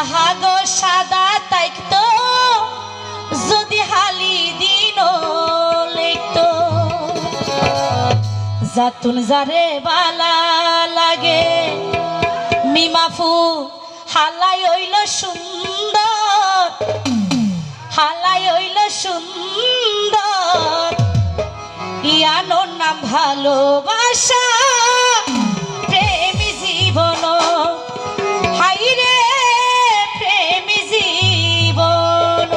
আহাগো সাদা তাইতো যদি হালি দিন লিখতো জাতুন যারে বালা লাগে মিমাফু হালাই হইল সুন্দর হালাই হইল সুন্দর ইয়ানোর নাম ভালোবাসা প্রেমী জীবন হাইরে প্রেমী জীবন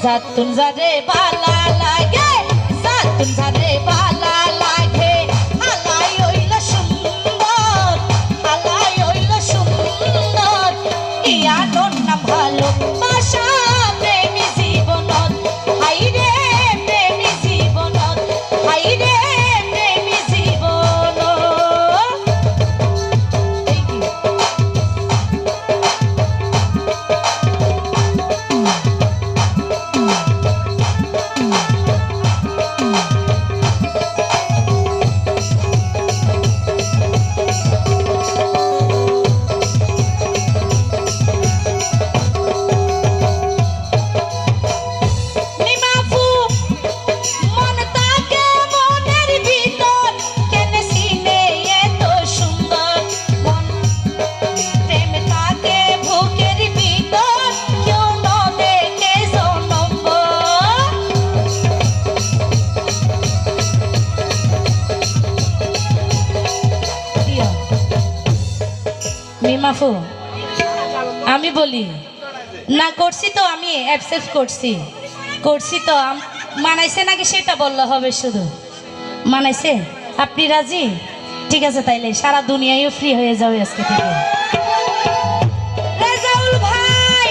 জাতুন যারে বালা লাগে জাতুন যারে বালা লাগে হালাই হইল সুন্দর হালাই হইল সুন্দর ইয়ানোর নাম ভালোবাসা প্রেমী জীবন হাইরে প্রেমী জীবন হাইরে প্রেমী জীবন মিমাফু আমি বলি না করছি তো আমি অ্যাকসেপ্ট করছি তো মানাইছে নাকি সেটা বললে হবে শুধু মানাইছে আপনি রাজি ঠিক আছে তাইলে সারা দুনিয়ায়ও ফ্রি হয়ে যাবে আজকে থেকে রেজাউল ভাই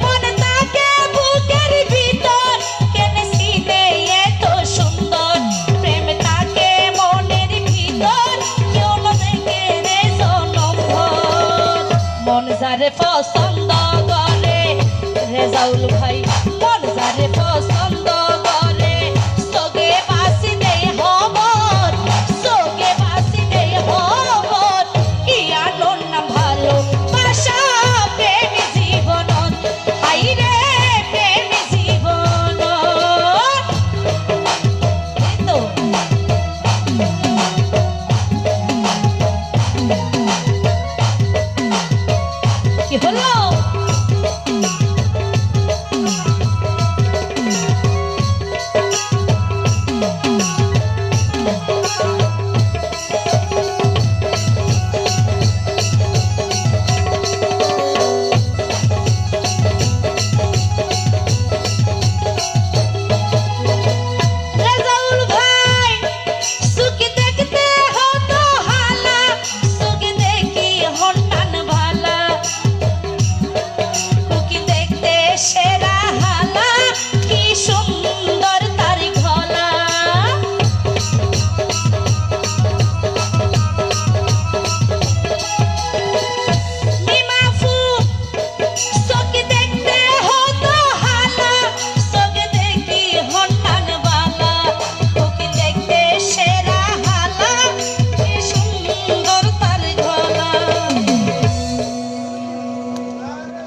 মন তাকে বুকের ভিতর কেনে সিনে এত সুন্দর প্রেম তাকে মনের ভিতর কেউ না দেখে রে জনম মন যারে পছন্দ করে রেজাউল ভাই মন যারে পছন্দ করে সোগে বাসি দেই হবর সোগে বাসি দেই হবর ইয়ানোর নাম ভালোবাসা প্রেমী জীবন হাইরে প্রেমী জীবন তো কি হলো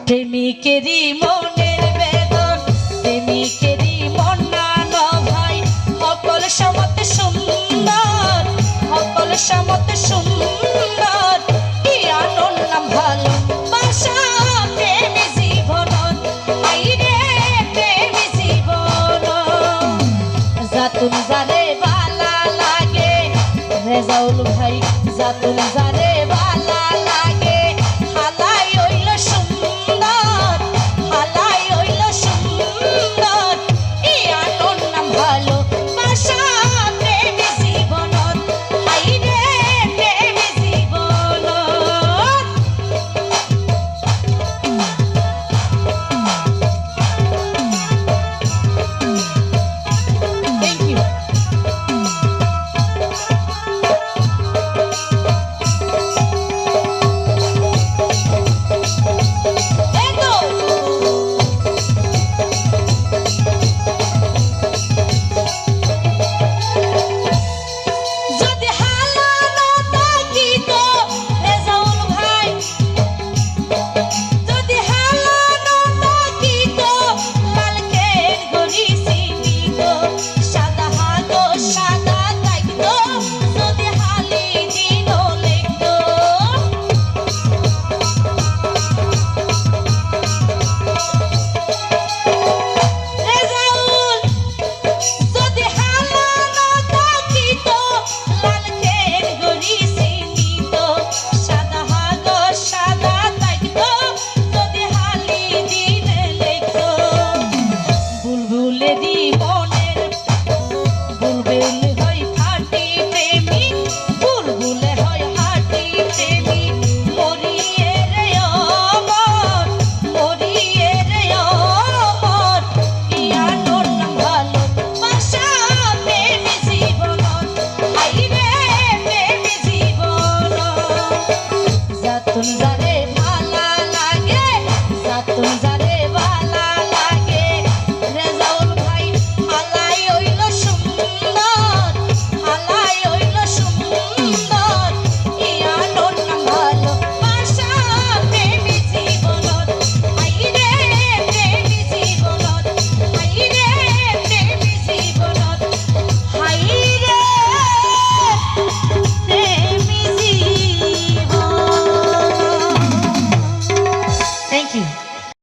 প্রেমিকেরই মনের বেদন প্রেমিকেরই মন না ভাই সকল সমত সুন্দর সকল সমত সুন্দর ইয়ানোর নাম ভালোবাসা প্রেমী জীবন হাইরে প্রেমী জীবন জাতুন যারে বালা লাগে রেজাউল ভাই জাতুন